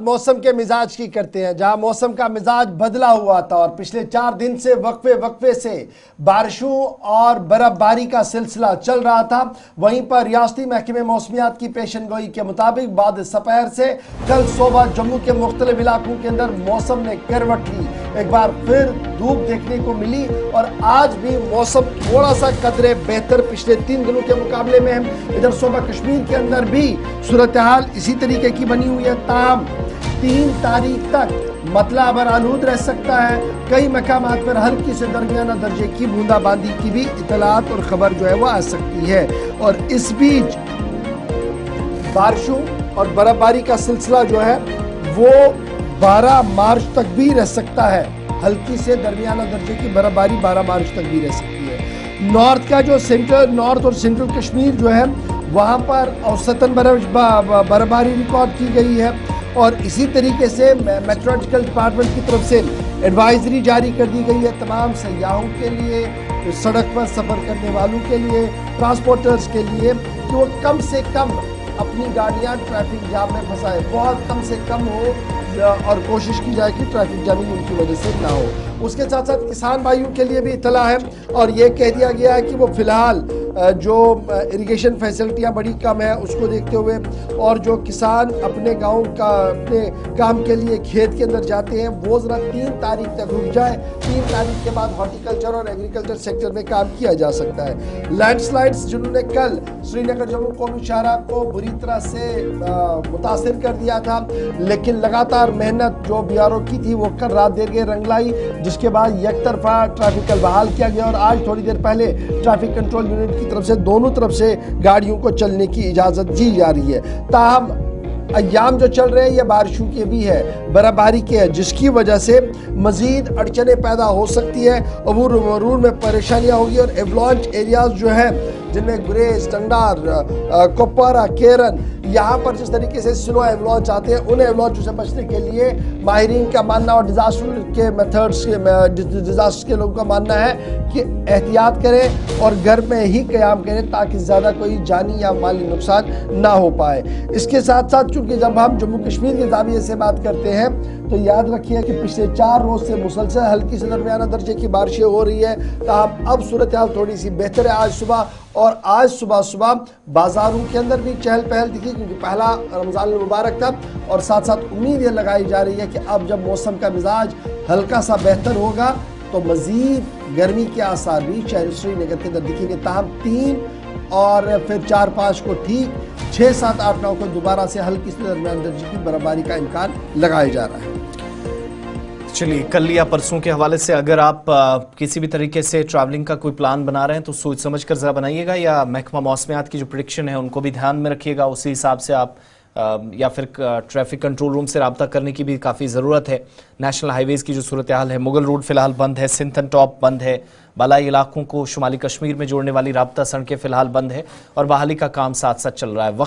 मौसम के मिजाज की करते हैं, जहां मौसम का मिजाज बदला हुआ था और पिछले 4 दिन से वक्फे से बारिशों और बर्फबारी का सिलसिला चल रहा था। वहीं पर रियासती महकमे मौसमियात की पेशनगोई के मुताबिक बाद दोपहर से कल सुबह जम्मू के मुख्तलिफ इलाकों के अंदर मौसम ने करवट ली, एक बार फिर धूप देखने को मिली और आज भी मौसम थोड़ा सा कदरे बेहतर पिछले 3 दिनों के मुकाबले में है। इधर सूबा कश्मीर के अंदर भी सूरत हाल इसी तरीके की बनी हुई है। ताहम 3 तारीख तक मतला बरालूद रह सकता है। कई मकामात पर हल्की से दरमियाना दर्जे की बूंदाबांदी की भी इतलात और खबर जो है वो आ सकती है। और इस बीच बारिशों और बर्फबारी का सिलसिला जो है वो 12 मार्च तक भी रह सकता है। हल्की से दरमियाना दर्जे की बर्फबारी 12 मार्च तक भी रह सकती है। नॉर्थ का जो नॉर्थ और सेंट्रल कश्मीर जो है वहाँ पर औसतन बर्फबारी रिकॉर्ड की गई है और इसी तरीके से मेट्रोलॉजिकल डिपार्टमेंट की तरफ से एडवाइजरी जारी कर दी गई है तमाम सयाहों के लिए, सड़क पर सफ़र करने वालों के लिए, ट्रांसपोर्टर्स के लिए कि वो कम से कम अपनी गाड़ियाँ ट्रैफिक जाम में फंसाए, बहुत कम से कम हो और कोशिश की जाए कि ट्रैफिक जामिंग उनकी वजह से ना हो। उसके साथ साथ किसान भाइयों के लिए भी इतला है और ये कह दिया गया है कि वो फिलहाल जो इरिगेशन फैसिलिटियाँ बड़ी कम है उसको देखते हुए और जो किसान अपने काम के लिए खेत के अंदर जाते हैं वो ज़रा 3 तारीख तक रुक जाए। 3 तारीख के बाद हॉर्टिकल्चर और एग्रीकल्चर सेक्टर में काम किया जा सकता है। लैंडस्लाइड्स जिन्होंने कल श्रीनगर जम्मू कौमी शाहराह को बुरी तरह से मुतासिर कर दिया था, लेकिन लगातार मेहनत जो BRO की थी वो कल रात देर के रंग लाई, जिसके बाद एक तरफा ट्रैफिक बहाल किया गया और आज थोड़ी देर पहले ट्रैफिक कंट्रोल यूनिट की तरफ से दोनों तरफ से गाड़ियों को चलने की इजाज़त दी जा रही है। ताहम अय्याम जो चल रहे हैं ये बारिशों के भी है, बर्फबारी के है, जिसकी वजह से मजीद अड़चने पैदा हो सकती है, अबूर मरूर में परेशानियां होगी और एवलांच एरियाज जो है जिनमें गुरेज, टंगडार, कुपवारा, केरन, यहाँ पर जिस तरीके से स्नो एवलांच आते हैं उन एवलांचों से बचने के लिए माहिरीन का मानना और डिजास्टर के लोगों का मानना है कि एहतियात करें और घर में ही क़याम करें ताकि ज़्यादा कोई जानी या माली नुकसान ना हो पाए। इसके साथ साथ चूँकि जब हम जम्मू कश्मीर के ज़ाविये से बात करते हैं तो याद रखिए कि पिछले 4 रोज़ से मुसलसल हल्की से दरमियाना दर्जे की बारिशें हो रही है। ताहम अब सूरत हाल थोड़ी सी बेहतर है आज सुबह बाजारों के अंदर भी चहल पहल दिखी क्योंकि पहला रमज़ान मुबारक था और साथ साथ उम्मीद ये लगाई जा रही है कि अब जब मौसम का मिजाज हल्का सा बेहतर होगा तो मज़ीद गर्मी के आसार भी शहर श्रीनगर के अंदर दिखेंगे। ताहम 3 और फिर 4-5 को ठीक, 6, 7, 8, 9 को दोबारा से हल्की से दरमियान दर्जे की बर्फबारी का इम्कान लगाया जा रहा है। चलिए, कल या परसों के हवाले से अगर आप किसी भी तरीके से ट्रैवलिंग का कोई प्लान बना रहे हैं तो सोच समझ कर ज़रा बनाइएगा, या महकमा मौसमियात की जो प्रेडिक्शन है उनको भी ध्यान में रखिएगा। उसी हिसाब से आप या फिर ट्रैफिक कंट्रोल रूम से रब्ता करने की भी काफ़ी ज़रूरत है। नेशनल हाईवेज़ की जो सूरत हाल है, मुगल रोड फ़िलहाल बंद है, सिंथन टॉप बंद है, बालाई इलाकों को शुमाली कश्मीर में जोड़ने वाली रब्ता सड़कें फ़िलहाल बंद है और बहाली का काम साथ साथ चल रहा है। वक्त